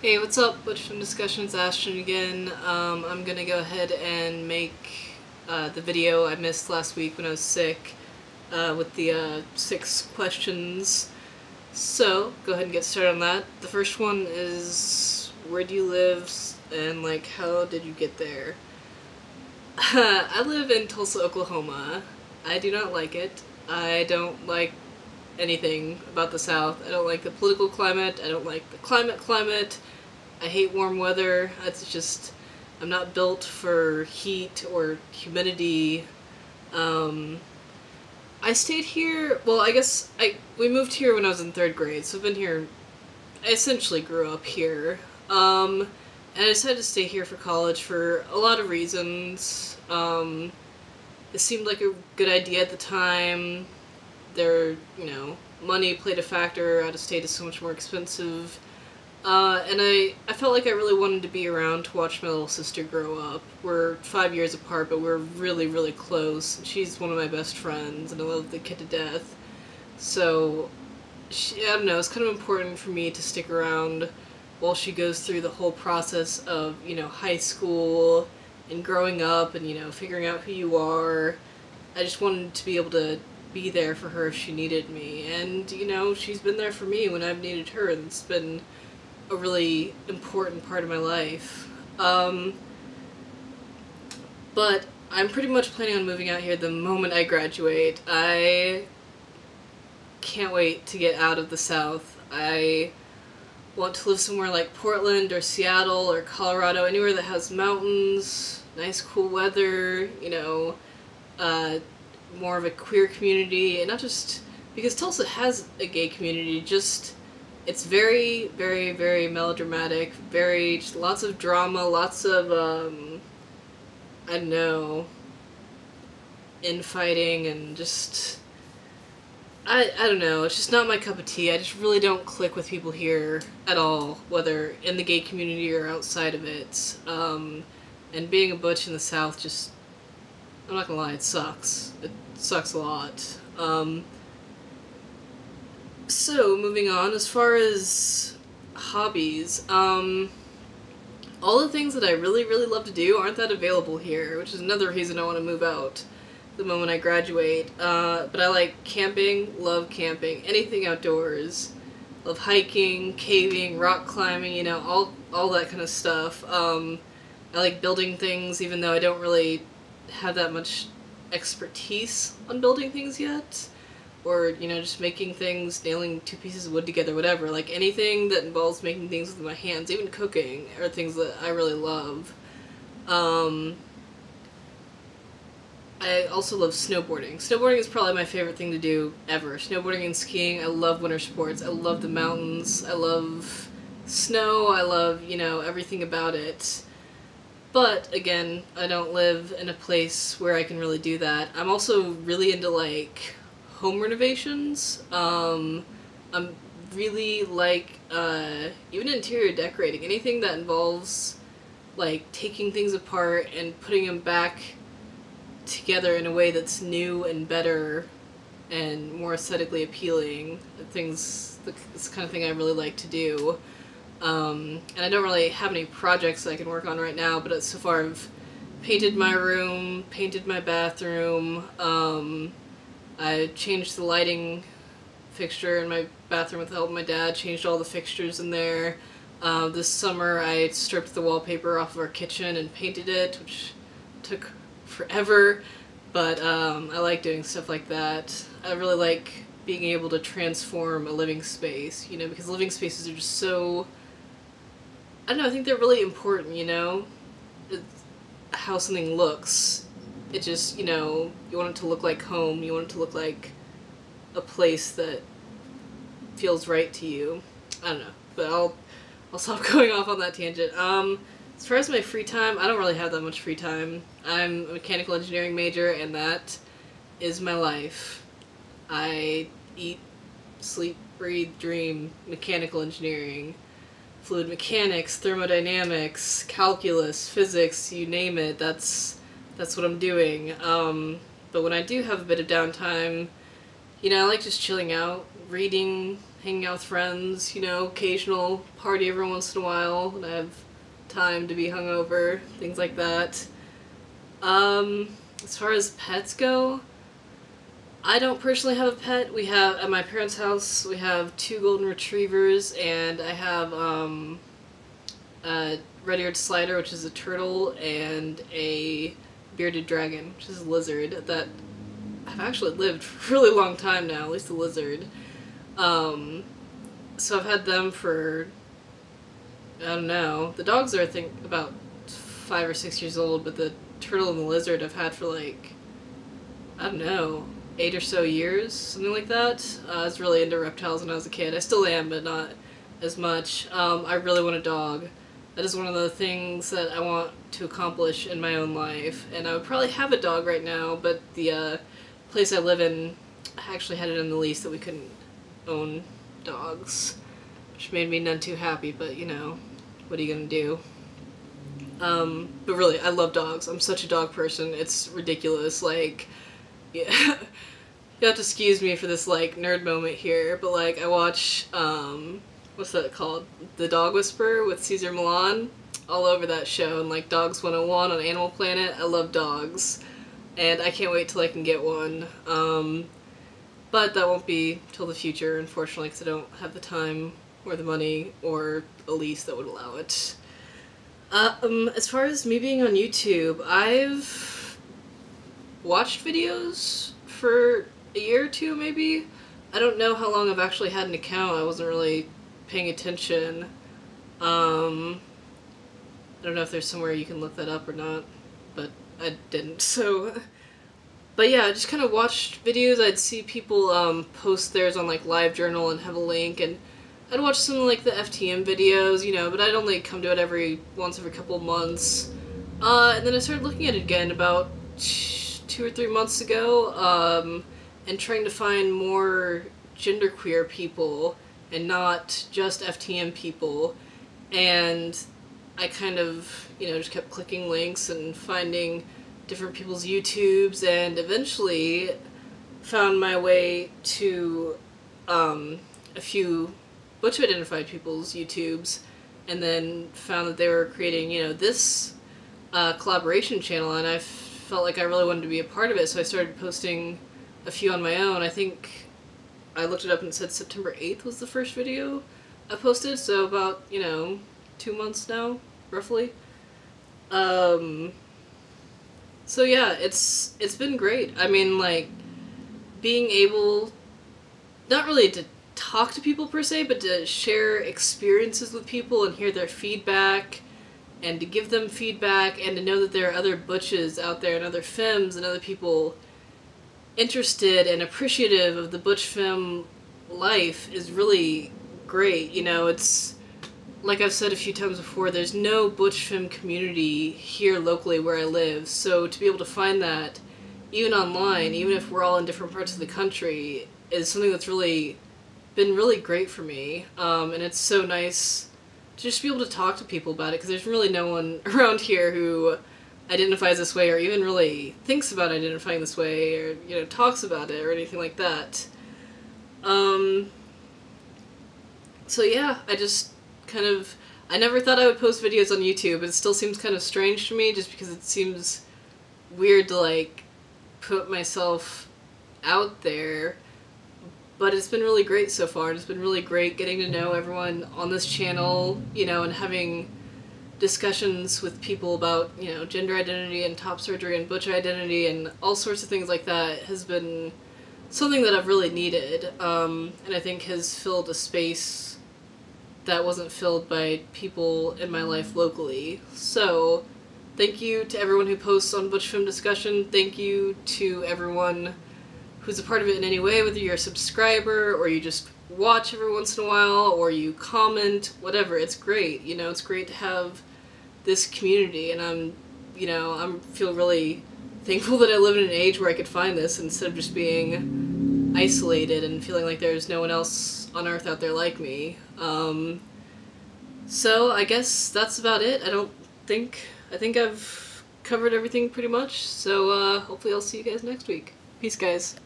Hey, what's up? Butch from Discussions, Ashton again. I'm gonna go ahead and make the video I missed last week when I was sick with the 6 questions. So, go ahead and get started on that. The first one is, where do you live and, like, how did you get there? I live in Tulsa, Oklahoma. I do not like it. I don't like anything about the South. I don't like the political climate. I don't like the climate. I hate warm weather. It's just, I'm not built for heat or humidity. Um, I stayed here, well, I guess we moved here when I was in 3rd grade, so I've been here, I essentially grew up here. And I decided to stay here for college for a lot of reasons. It seemed like a good idea at the time. Money played a factor. Out of state is so much more expensive. And I felt like I really wanted to be around to watch my little sister grow up. We're 5 years apart, but we're really, really close. She's one of my best friends, and I love the kid to death. So, I don't know, it's kind of important for me to stick around while she goes through the whole process of, high school and growing up and, figuring out who you are. I just wanted to be able to be there for her if she needed me. And, she's been there for me when I've needed her, and it's been a really important part of my life. But I'm pretty much planning on moving out here the moment I graduate. I can't wait to get out of the South. I want to live somewhere like Portland or Seattle or Colorado, anywhere that has mountains, nice cool weather, more of a queer community, and not just because Tulsa has a gay community, just it's very, very, very melodramatic, very, just lots of drama, lots of, I don't know, infighting, and just, I don't know, it's just not my cup of tea. I just really don't click with people here at all, whether in the gay community or outside of it. And being a butch in the South just, I'm not gonna lie, it sucks. It sucks a lot. So, moving on, as far as hobbies, all the things that I really, really love to do aren't that available here, which is another reason I want to move out the moment I graduate. But I like camping, love camping, anything outdoors. Love hiking, caving, rock climbing, all that kind of stuff. I like building things, even though I don't really have that much expertise on building things yet. Or, just making things, nailing 2 pieces of wood together, whatever. Like, anything that involves making things with my hands, even cooking, are things that I really love. I also love snowboarding. Snowboarding is probably my favorite thing to do ever. Snowboarding and skiing, I love winter sports. I love the mountains. I love snow. I love, everything about it. But, again, I don't live in a place where I can really do that. I'm also really into, like, home renovations. I'm really like even interior decorating, anything that involves like taking things apart and putting them back together in a way that's new and better and more aesthetically appealing. Things, it's the kind of thing I really like to do. And I don't really have any projects that I can work on right now, but so far I've painted my room, painted my bathroom. I changed the lighting fixture in my bathroom with the help of my dad, changed all the fixtures in there. This summer I stripped the wallpaper off of our kitchen and painted it, which took forever, but I like doing stuff like that. I really like being able to transform a living space, because living spaces are just so, I don't know, I think they're really important, It's how something looks. It just, you want it to look like home, you want it to look like a place that feels right to you. I don't know, but I'll stop going off on that tangent. As far as my free time, I don't really have that much free time. I'm a mechanical engineering major, and that is my life. I eat, sleep, breathe, dream mechanical engineering. Fluid mechanics, thermodynamics, calculus, physics, you name it, that's what I'm doing. But when I do have a bit of downtime, I like just chilling out, reading, hanging out with friends, you know, occasional party every once in a while when I have time to be hungover, things like that. As far as pets go, I don't personally have a pet. We have, at my parents' house, we have 2 golden retrievers, and I have, a red-eared slider, which is a turtle, and a bearded dragon, which is a lizard that I've actually lived for a really long time now, at least the lizard. So I've had them for, I don't know, the dogs are I think about 5 or 6 years old, but the turtle and the lizard I've had for like, I don't know, 8 or so years, something like that. I was really into reptiles when I was a kid. I still am, but not as much. I really want a dog. That is one of the things that I want to accomplish in my own life, and I would probably have a dog right now, but the place I live in, I actually had it in the lease that we couldn't own dogs, which made me none too happy, but you know, what are you gonna do? But really, I love dogs. I'm such a dog person, it's ridiculous, like, yeah. You have to excuse me for this, like, nerd moment here, but, like, I watch, what's that called? The Dog Whisperer with Cesar Millan, all over that show, and, like, Dogs 101 on Animal Planet. I love dogs, and I can't wait till I can get one. But that won't be till the future, unfortunately, because I don't have the time or the money or a lease that would allow it. As far as me being on YouTube, I've watched videos for a year or two, maybe. I don't know how long I've actually had an account. I wasn't really paying attention. I don't know if there's somewhere you can look that up or not, but I didn't, so... But yeah, I just kind of watched videos. I'd see people post theirs on like LiveJournal and have a link, and I'd watch some like the FTM videos, you know, but I'd only come to it once every couple of months. And then I started looking at it again about 2 or 3 months ago, and trying to find more genderqueer people and not just FTM people. And I kind of, you know, just kept clicking links and finding different people's YouTubes, and eventually found my way to a few butch-identified people's YouTubes, and then found that they were creating, you know, this collaboration channel, and I felt like I really wanted to be a part of it, so I started posting a few on my own. I think I looked it up and it said September 8th was the first video I posted, so about, you know, 2 months now, roughly. So yeah, it's been great. I mean, like, being able, not really to talk to people per se, but to share experiences with people and hear their feedback, and to give them feedback, and to know that there are other butches out there and other femmes and other people interested and appreciative of the butch femme life is really great. You know, it's, like I've said a few times before, there's no butch femme community here locally where I live, so to be able to find that, even online, even if we're all in different parts of the country, is something that's really been really great for me, and it's so nice to just be able to talk to people about it, because there's really no one around here who identifies this way, or even really thinks about identifying this way, or, you know, talks about it, or anything like that. So yeah, I never thought I would post videos on YouTube. It still seems kind of strange to me, just because it seems weird to, like, put myself out there. But it's been really great so far. It's been really great getting to know everyone on this channel, you know, and having discussions with people about, you know, gender identity and top surgery and butch identity and all sorts of things like that has been something that I've really needed, and I think has filled a space that wasn't filled by people in my life locally. So, thank you to everyone who posts on Butch Femme Discussion. Thank you to everyone who's a part of it in any way, whether you're a subscriber, or you just watch every once in a while, or you comment, whatever. It's great, you know, it's great to have this community, and I feel really thankful that I live in an age where I could find this instead of just being isolated and feeling like there's no one else on Earth out there like me. So I guess that's about it. I think I've covered everything pretty much, so hopefully I'll see you guys next week. Peace, guys.